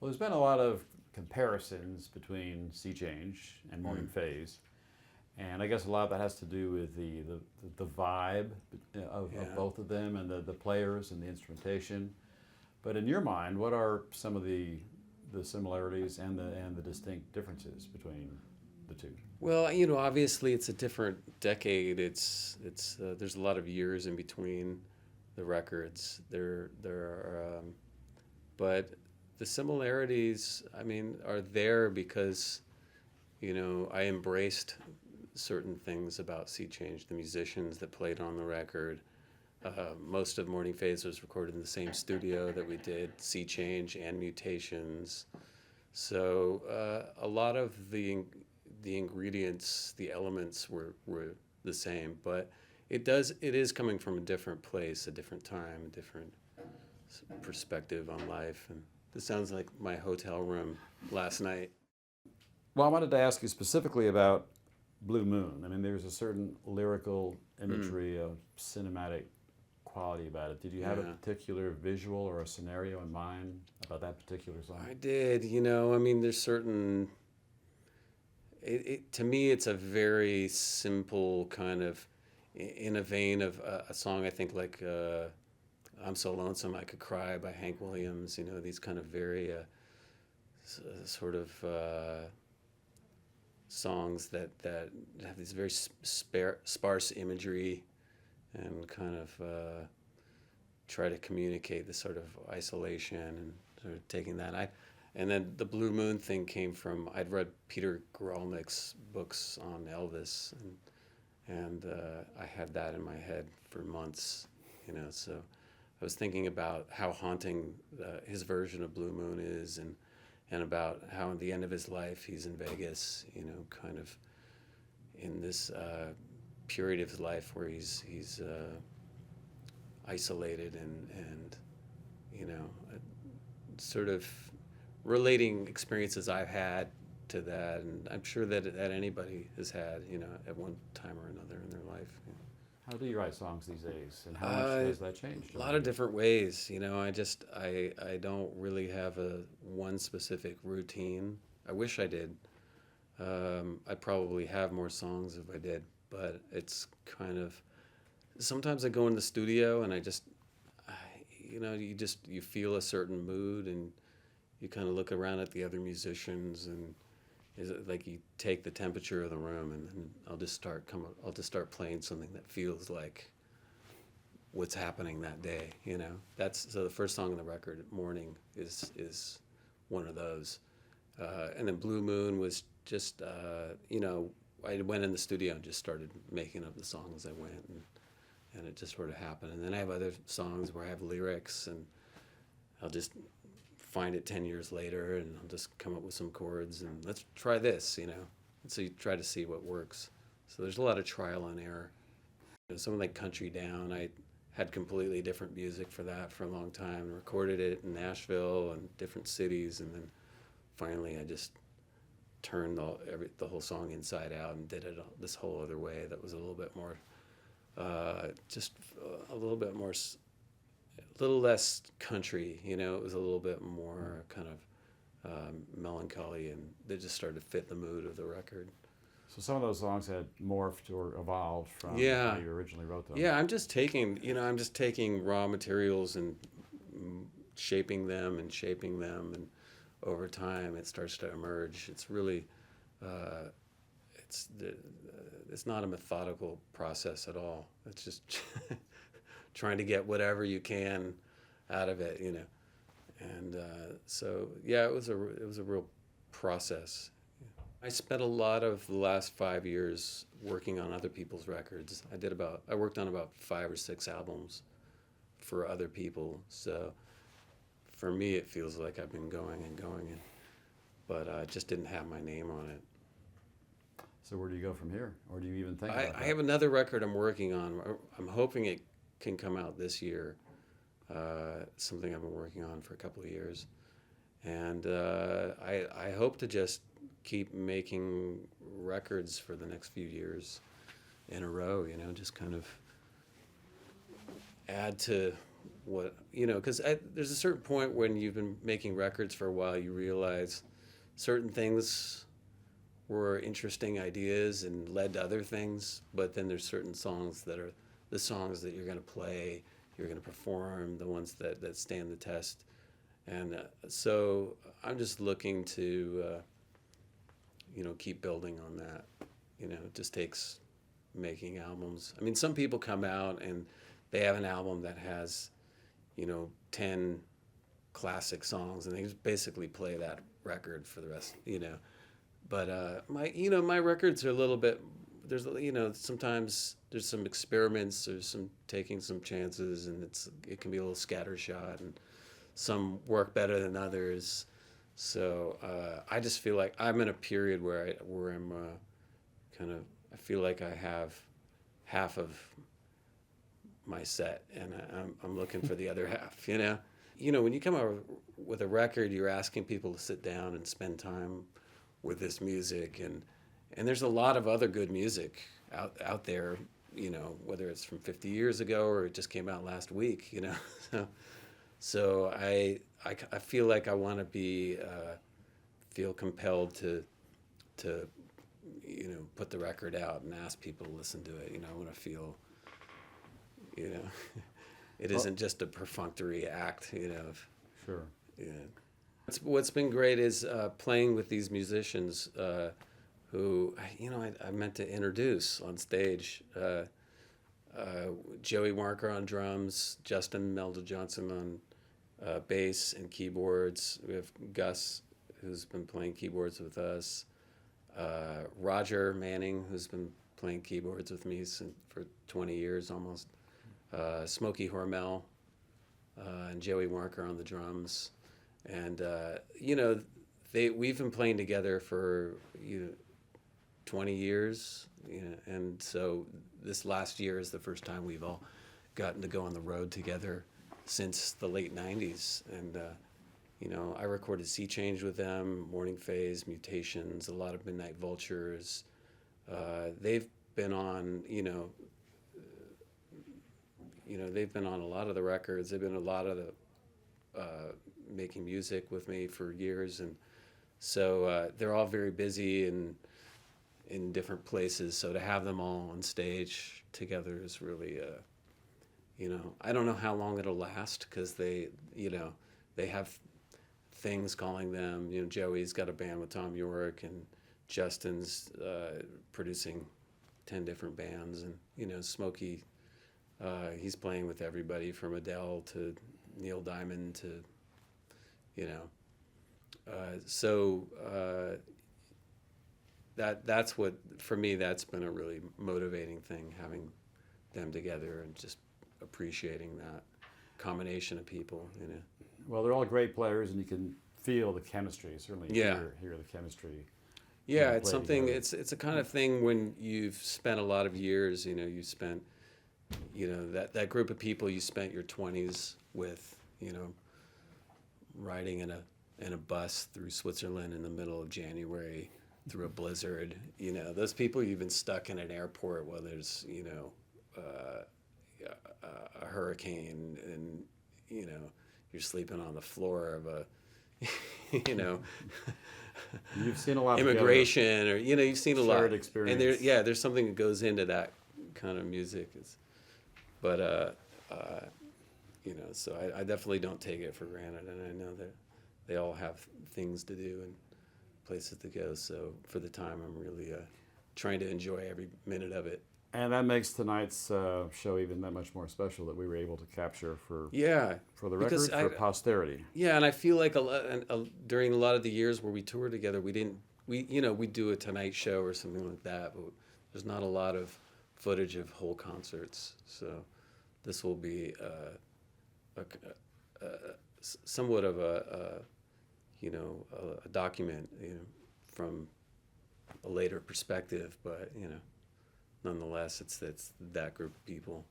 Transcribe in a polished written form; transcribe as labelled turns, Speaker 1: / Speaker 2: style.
Speaker 1: Well, there's been a lot of comparisons between Sea Change and Morning Phase, and I guess a lot of that has to do with the vibe of both of them and the players and the instrumentation. But in your mind, what are some of the similarities and the distinct differences between the two?
Speaker 2: Well, obviously it's a different decade. It's there's a lot of years in between the records. There are, but the similarities, I mean, are there because I embraced certain things about Sea Change, the musicians that played on the record. Most of Morning Phase was recorded in the same studio that we did Sea Change and Mutations. So a lot of the ingredients, the elements were the same, but it is coming from a different place, a different time, a different perspective on life. And this sounds like my hotel room last night.
Speaker 1: Well, I wanted to ask you specifically about Blue Moon. I mean, there's a certain lyrical imagery, a cinematic quality about it. Did you have a particular visual or a scenario in mind about that particular song?
Speaker 2: I did. I mean, there's certain. To me, it's a very simple kind of, in a vein of a song. I think like "I'm So Lonesome I Could Cry" by Hank Williams. These kind of very sort of songs that have these very sparse imagery and kind of try to communicate this sort of isolation and sort of taking that. And then the Blue Moon thing came from, I'd read Peter Grolnick's books on Elvis, and I had that in my head for months, so I was thinking about how haunting his version of Blue Moon is, and about how at the end of his life he's in Vegas, kind of in this period of his life where he's isolated and sort of relating experiences I've had to that, and I'm sure that anybody has had, at one time or another in their life.
Speaker 1: How do you write songs these days, and how much has that changed?
Speaker 2: A lot of different ways. I don't really have a one specific routine. I wish I did. I'd probably have more songs if I did, but it's kind of, sometimes I go in the studio and you feel a certain mood, and you kind of look around at the other musicians, and is it like you take the temperature of the room, and then I'll just start playing something that feels like what's happening that day. So the first song on the record, "Morning," is one of those, and then "Blue Moon" was just I went in the studio and just started making up the song as I went, and it just sort of happened. And then I have other songs where I have lyrics, and I'll just find it 10 years later, and I'll just come up with some chords, and let's try this, And so you try to see what works. So there's a lot of trial and error. Something like "Country Down," I had completely different music for that for a long time, and recorded it in Nashville and different cities, and then finally I just turned the whole song inside out and did it this whole other way that was a little bit more, just a little bit more, a little less country, It was a little bit more kind of melancholy, and they just started to fit the mood of the record.
Speaker 1: So some of those songs had morphed or evolved from how you originally wrote them.
Speaker 2: Yeah, I'm just taking raw materials and shaping them, and over time it starts to emerge. It's really, it's not a methodical process at all. It's just trying to get whatever you can out of it, And so yeah, it was a real process. I spent a lot of the last 5 years working on other people's records. I worked on about 5 or 6 albums for other people. So for me, it feels like I've been going and going, but I just didn't have my name on it.
Speaker 1: So where do you go from here, or do you even think about that?
Speaker 2: I have another record I'm working on. I'm hoping it can come out this year. Something I've been working on for a couple of years, and I hope to just keep making records for the next few years in a row, just kind of add to what, because there's a certain point when you've been making records for a while, you realize certain things were interesting ideas and led to other things, but then there's certain songs that are the songs that you're going to play, you're going to perform, the ones that stand the test. And so I'm just looking to, keep building on that. It just takes making albums. I mean, some people come out and they have an album that has, 10 classic songs, and they just basically play that record for the rest, But my records are a little bit, there's, sometimes there's some experiments, there's some taking some chances, and it can be a little scattershot, and some work better than others. So I just feel like I'm in a period where I'm I feel like I have half of my set, and I'm looking for the other half. When you come out with a record, you're asking people to sit down and spend time with this music, and there's a lot of other good music out there, whether it's from 50 years ago or it just came out last week, So I feel like I want to feel compelled to put the record out and ask people to listen to it. I want to feel, it isn't just a perfunctory act,
Speaker 1: Sure.
Speaker 2: Yeah. What's been great is playing with these musicians who, I meant to introduce on stage. Joey Marker on drums, Justin Melda Johnson on bass and keyboards. We have Gus, who's been playing keyboards with us. Roger Manning, who's been playing keyboards with me for 20 years almost. Smokey Hormel and Joey Marker on the drums. And, we've been playing together for 20 years. And so this last year is the first time we've all gotten to go on the road together since the late 90s. And, I recorded Sea Change with them, Morning Phase, Mutations, a lot of Midnight Vultures. They've been on, they've been on a lot of the records. They've been a lot of the making music with me for years, and so they're all very busy and in different places. So to have them all on stage together is really, I don't know how long it'll last because they have things calling them. Joey's got a band with Tom York, and Justin's producing 10 different bands, and Smokey, he's playing with everybody from Adele to Neil Diamond to, that's what, for me, that's been a really motivating thing, having them together and just appreciating that combination of people,
Speaker 1: Well, they're all great players, and you can feel the chemistry. Certainly,
Speaker 2: Yeah.
Speaker 1: hear the chemistry.
Speaker 2: Yeah,
Speaker 1: play
Speaker 2: it's something.
Speaker 1: together.
Speaker 2: It's a kind of thing when you've spent a lot of years. You spent, that group of people you spent your 20s with. Riding in a bus through Switzerland in the middle of January through a blizzard. Those people you've been stuck in an airport while there's a hurricane, and you're sleeping on the floor of a
Speaker 1: You've seen a lot
Speaker 2: immigration, or you've seen a lot.
Speaker 1: shared experience.
Speaker 2: And there's something that goes into that kind of music. So I definitely don't take it for granted, and I know that they all have things to do and places to go. So for the time, I'm really trying to enjoy every minute of it.
Speaker 1: And that makes tonight's show even that much more special, that we were able to capture for the record,
Speaker 2: because
Speaker 1: for posterity.
Speaker 2: Yeah, and I feel like during a lot of the years where we toured together, we do a Tonight Show or something like that, but there's not a lot of footage of whole concerts. So this will be somewhat of a document, from a later perspective, but nonetheless, it's that group of people.